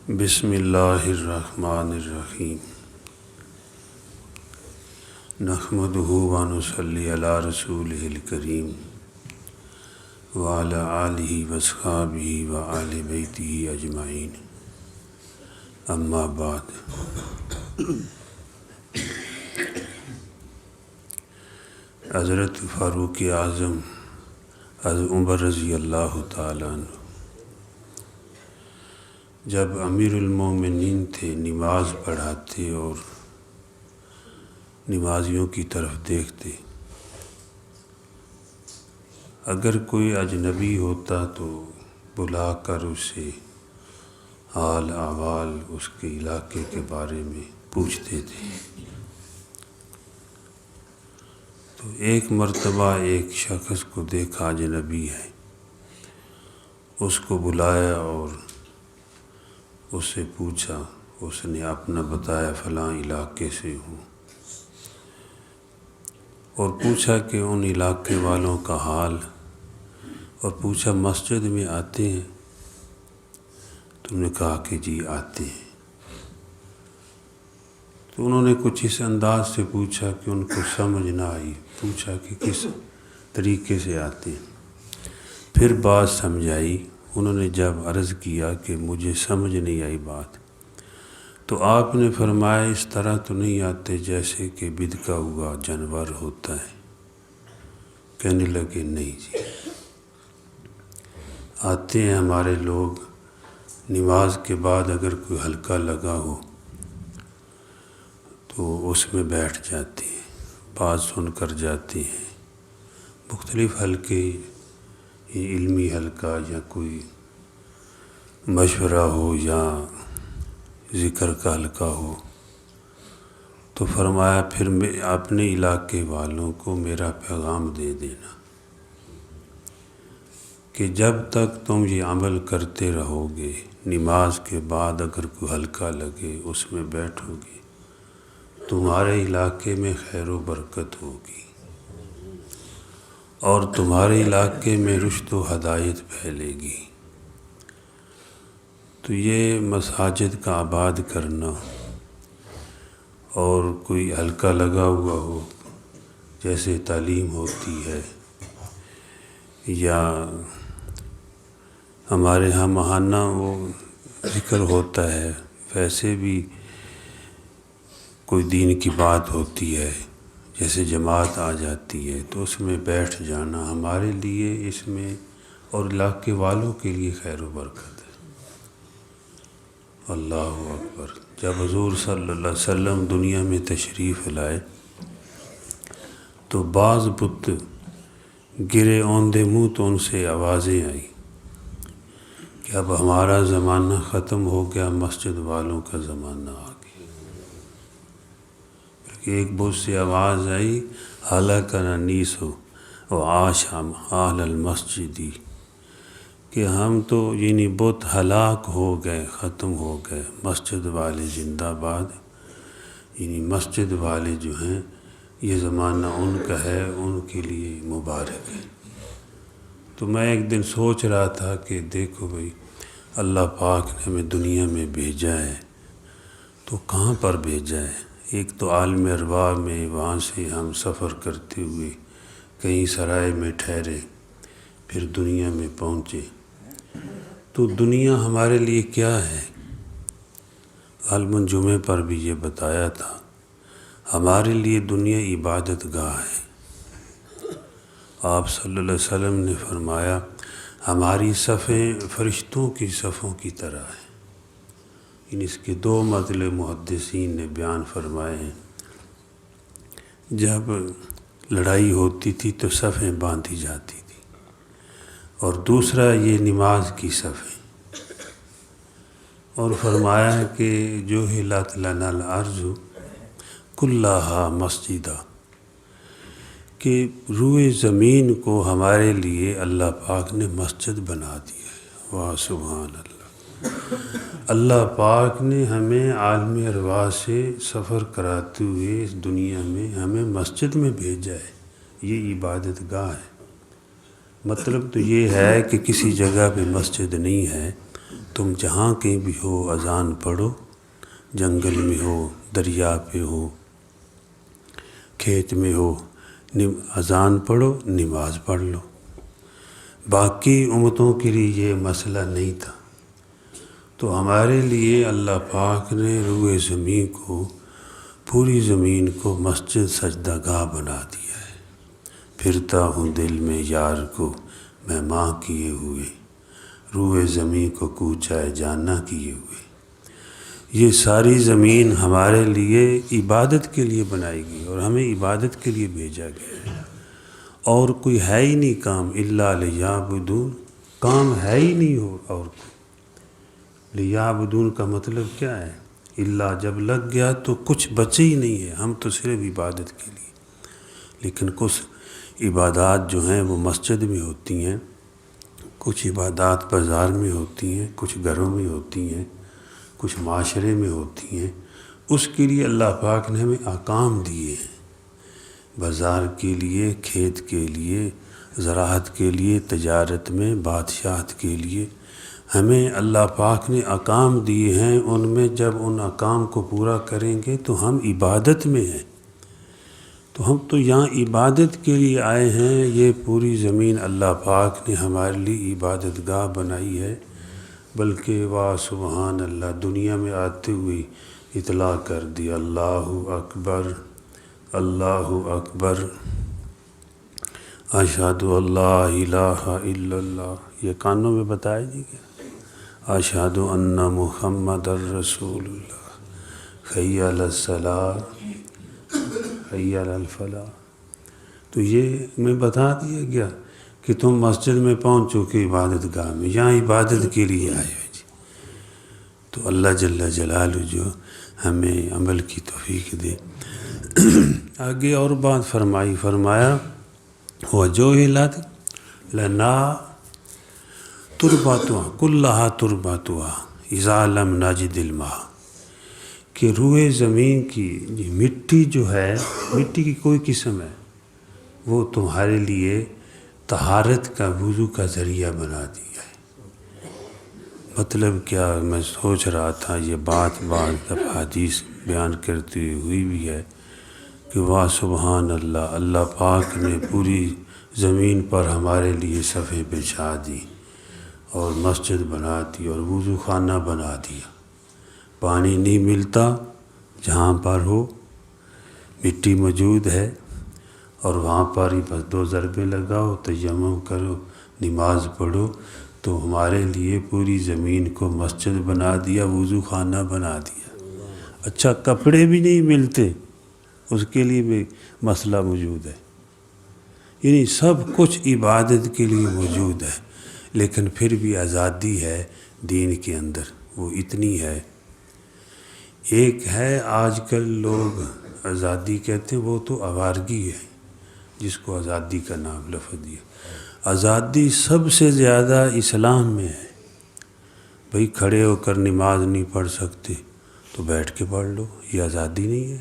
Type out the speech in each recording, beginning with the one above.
بسم اللہ الرحمن الرحیم نحمدہ ونصلی علی رسولہ الکریم وعلی آلہ واصحابہ وآل بیتہ اجمعین اما بعد۔ حضرت فاروق اعظم حضرت عمر رضی اللہ تعالیٰ عنہ جب امیر المومنین تھے، نماز پڑھاتے اور نمازیوں کی طرف دیکھتے، اگر کوئی اجنبی ہوتا تو بلا کر اسے حال احوال اس کے علاقے کے بارے میں پوچھتے تھے۔ تو ایک مرتبہ ایک شخص کو دیکھا اجنبی ہے، اس کو بلایا اور اس سے پوچھا، اس نے اپنا بتایا فلاں علاقے سے ہوں، اور پوچھا کہ ان علاقے والوں کا حال، اور پوچھا مسجد میں آتے ہیں؟ تم نے کہا کہ جی آتے ہیں۔ تو انہوں نے کچھ اس انداز سے پوچھا کہ ان کو سمجھ نہ آئی، پوچھا کہ کس طریقے سے آتے ہیں، پھر بات سمجھائی۔ انہوں نے جب عرض کیا کہ مجھے سمجھ نہیں آئی بات، تو آپ نے فرمایا اس طرح تو نہیں آتے جیسے کہ بدکا ہوا جانور ہوتا ہے۔ کہنے لگے نہیں جی، آتے ہیں ہمارے لوگ، نماز کے بعد اگر کوئی حلقہ لگا ہو تو اس میں بیٹھ جاتے ہیں، بات سن کر جاتے ہیں۔ مختلف حلقے، علمی حلقہ یا کوئی مشورہ ہو یا ذکر کا حلقہ ہو، تو فرمایا پھر اپنے علاقے والوں کو میرا پیغام دے دینا کہ جب تک تم یہ عمل کرتے رہو گے، نماز کے بعد اگر کوئی حلقہ لگے اس میں بیٹھو گے، تمہارے علاقے میں خیر و برکت ہوگی اور تمہارے علاقے میں رشد و ہدایت پھیلے گی۔ تو یہ مساجد کا آباد کرنا اور کوئی حلقہ لگا ہوا ہو، جیسے تعلیم ہوتی ہے یا ہمارے ہاں ماہانہ وہ ذکر ہوتا ہے، ویسے بھی کوئی دین کی بات ہوتی ہے، جیسے جماعت آ جاتی ہے تو اس میں بیٹھ جانا ہمارے لیے اس میں اور علاقے والوں کے لیے خیر و برکت ہے۔ اللہ اکبر۔ جب حضور صلی اللہ علیہ وسلم دنیا میں تشریف لائے تو بعض بت گرے اوندے منہ، تو ان سے آوازیں آئیں کہ اب ہمارا زمانہ ختم ہو گیا، مسجد والوں کا زمانہ آ گیا۔ ایک بت سے آواز آئی، ہلاک النیس وعاش اہل المسجد، کہ ہم تو یعنی بت ہلاک ہو گئے، ختم ہو گئے، مسجد والے زندہ باد، یعنی مسجد والے جو ہیں یہ زمانہ ان کا ہے، ان کے لیے مبارک ہے۔ تو میں ایک دن سوچ رہا تھا کہ دیکھو بھائی، اللہ پاک نے ہمیں دنیا میں بھیجا ہے تو کہاں پر بھیجا ہے؟ ایک تو عالم ارواح میں، وہاں سے ہم سفر کرتے ہوئے کہیں سرائے میں ٹھہرے، پھر دنیا میں پہنچے۔ تو دنیا ہمارے لیے کیا ہے؟ غالباً جمعے پر بھی یہ بتایا تھا، ہمارے لیے دنیا عبادت گاہ ہے۔ آپ صلی اللہ علیہ وسلم نے فرمایا ہماری صفیں فرشتوں کی صفوں کی طرح ہیں۔ اس کے دو مطلب محدثین نے بیان فرمائے ہیں۔ جب لڑائی ہوتی تھی تو صفیں باندھی جاتی تھی، اور دوسرا یہ نماز کی صفیں، اور فرمایا ہے کہ جو ہلت لنا الارض کلھا مسجدہ، کہ روئے زمین کو ہمارے لیے اللہ پاک نے مسجد بنا دیا ہے۔ واہ سبحان اللہ۔ اللہ پاک نے ہمیں عالم ارواح سے سفر کراتے ہوئے اس دنیا میں ہمیں مسجد میں بھیجا ہے، یہ عبادت گاہ ہے۔ مطلب تو یہ ہے کہ کسی جگہ پہ مسجد نہیں ہے تم جہاں کہیں بھی ہو اذان پڑھو، جنگل میں ہو، دریا پہ ہو، کھیت میں ہو، اذان پڑھو، نماز پڑھ لو۔ باقی امتوں کے لیے یہ مسئلہ نہیں تھا، تو ہمارے لیے اللہ پاک نے روئے زمین کو، پوری زمین کو مسجد سجدہ گاہ بنا دیا ہے۔ پھرتا ہوں دل میں یار کو میں ماں کیے ہوئے، روئے زمین کو کوچا ہے جانا کیے ہوئے۔ یہ ساری زمین ہمارے لیے عبادت کے لیے بنائی گئی اور ہمیں عبادت کے لیے بھیجا گیا ہے، اور کوئی ہے ہی نہیں کام الا لیعبدون، کام ہے ہی نہیں ہو اور کوئی۔ لیعبدون کا مطلب کیا ہے؟ الا جب لگ گیا تو کچھ بچے ہی نہیں ہے، ہم تو صرف عبادت کے لیے۔ لیکن کچھ عبادات جو ہیں وہ مسجد میں ہوتی ہیں، کچھ عبادات بازار میں ہوتی ہیں، کچھ گھروں میں ہوتی ہیں، کچھ معاشرے میں ہوتی ہیں۔ اس کے لیے اللہ پاک نے ہمیں احکام دیے ہیں، بازار کے لیے، کھیت کے لیے، زراعت کے لیے، تجارت میں، بادشاہت کے لیے ہمیں اللہ پاک نے احکام دیے ہیں۔ ان میں جب ان احکام کو پورا کریں گے تو ہم عبادت میں ہیں، تو ہم تو یہاں عبادت کے لیے آئے ہیں۔ یہ پوری زمین اللہ پاک نے ہمارے لیے عبادت گاہ بنائی ہے، بلکہ واہ سبحان اللہ، دنیا میں آتے ہوئے اطلاع کر دی اللہ اکبر، اللہ اکبر، اشہد اللہ الہ الا اللہ۔ یہ کانوں میں بتایا نہیں گیا، اشہد ان محمد الرسول اللہ، حی علی الصلاۃ، حی علی الفلاح۔ تو یہ میں بتا دیا گیا کہ تم مسجد میں پہنچو کہ عبادت گاہ میں، یہاں عبادت کے لیے آئے ہو جی۔ تو اللہ جل جلالہ جو ہمیں عمل کی توفیق دے۔ آگے اور بات فرمایا وَجُعِلَتْ لَنَا تُرْبَتُهَا كُلَّهَا تُرْبَتُهَا إِذَا لَمْ نَجِدِ الْمَاءَ، کہ روئے زمین کی مٹی جو ہے، مٹی کی کوئی قسم ہے، وہ تمہارے لیے طہارت کا، وضو کا ذریعہ بنا دیا ہے۔ مطلب کیا؟ میں سوچ رہا تھا یہ بات بعض حدیث بیان کرتے ہوئی بھی ہے کہ واہ سبحان اللہ، اللہ پاک نے پوری زمین پر ہمارے لیے صفحے بچھا دی اور مسجد بنا دی اور وضو خانہ بنا دیا۔ پانی نہیں ملتا، جہاں پر ہو مٹی موجود ہے، اور وہاں پر ہی بس 2 ضربے لگاؤ، تیمم کرو، نماز پڑھو، تو ہمارے لیے پوری زمین کو مسجد بنا دیا، وضو خانہ بنا دیا۔ اچھا، کپڑے بھی نہیں ملتے، اس کے لیے بھی مسئلہ موجود ہے۔ یعنی سب کچھ عبادت کے لیے موجود ہے، لیکن پھر بھی آزادی ہے دین کے اندر، وہ اتنی ہے۔ ایک ہے آج کل لوگ آزادی کہتے ہیں، وہ تو آوارگی ہے جس کو آزادی کا نام لفظ دیا۔ آزادی سب سے زیادہ اسلام میں ہے۔ بھئی کھڑے ہو کر نماز نہیں پڑھ سکتے تو بیٹھ کے پڑھ لو، یہ آزادی نہیں ہے؟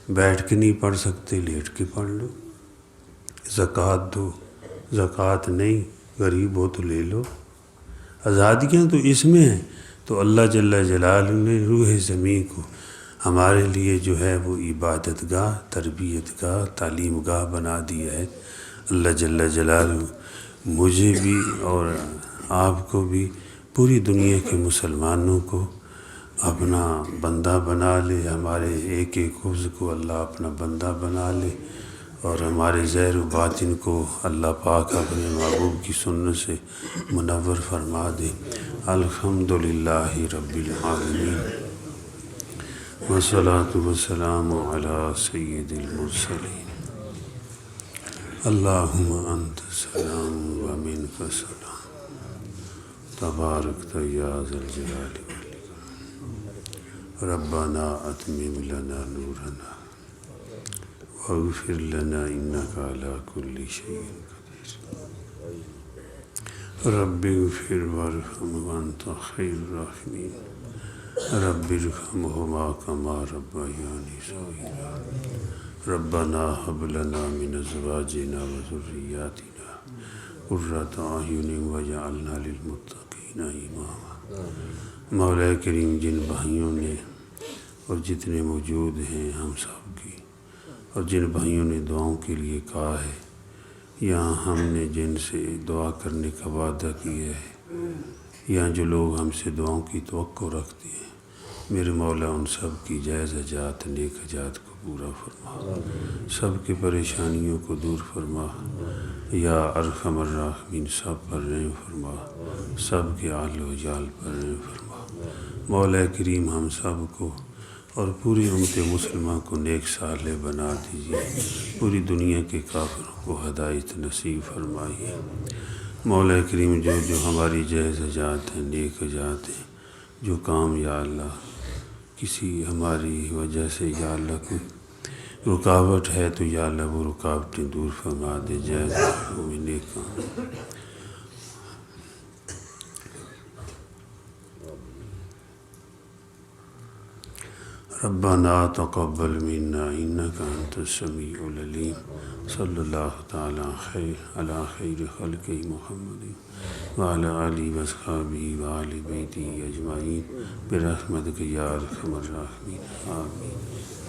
بیٹھ کے نہیں پڑھ سکتے، لیٹ کے پڑھ لو۔ زکوٰۃ دو، زکوٰۃ نہیں، غریب ہو تو لے لو۔ آزادیاں تو اس میں ہیں۔ تو اللہ جل جلالہ نے روح زمین کو ہمارے لیے جو ہے وہ عبادت گاہ، تربیت گاہ، تعلیم گاہ بنا دیا ہے۔ اللہ جل جلالہ مجھے بھی اور آپ کو بھی، پوری دنیا کے مسلمانوں کو اپنا بندہ بنا لے، ہمارے ایک ایک عضو کو اللہ اپنا بندہ بنا لے، اور ہمارے ظاہر و باطن کو اللہ پاک اپنے محبوب کی سنت سے منور فرما دے۔ الحمدللہ رب العالمین، والصلاة والسلام علی سید المرسلین۔ اللہم انت السلام و منک السلام، تبارکت یا ذا الجلال والاکرام۔ ربنا اتمم لنا نورنا واغفر لنا انک علی کل شیء قدیر۔ رب اغفر وارحم وانت خیر الراحمین، رب ارحمہما کما ربیانی صغیرا۔ ربنا هب لنا من ازواجنا وذریاتنا قرۃ اعین واجعلنا للمتقین فینا اماما۔ مولا کریم جن بھائیوں نے اور جتنے موجود ہیں ہم سب کی، اور جن بھائیوں نے دعاؤں کے لیے کہا ہے، یہاں ہم نے جن سے دعا کرنے کا وعدہ کیا ہے، یہاں جو لوگ ہم سے دعاؤں کی توقع رکھتے ہیں، میرے مولا ان سب کی جائز حاجات نیک حاجات کو پورا فرما، سب کی پریشانیوں کو دور فرما، یا ارحم الراحمین سب پر رحم فرما، سب کے اہل و عیال پر رحم فرما۔ مولا کریم ہم سب کو اور پوری امت مسلمہ کو نیک صالح بنا دیجیے، پوری دنیا کے کافروں کو ہدایت نصیب فرمائیے۔ مولا کریم جو ہماری جائز حاجات ہیں، نیک حاجات ہیں، جو کام یا اللہ کسی ہماری وجہ سے یا اللہ کوئی رکاوٹ ہے تو یا اللہ وہ رکاوٹیں دور فرما دے، جائز میں نیک کام۔ ربنا تقبل منا انك انت السميع العليم۔ صلی اللہ تعالی علی خیر خلق محمد وعلی آلہ واصحابہ وآل بیتہ اجمعین برحمتک یا ارحم الراحمین، آمین۔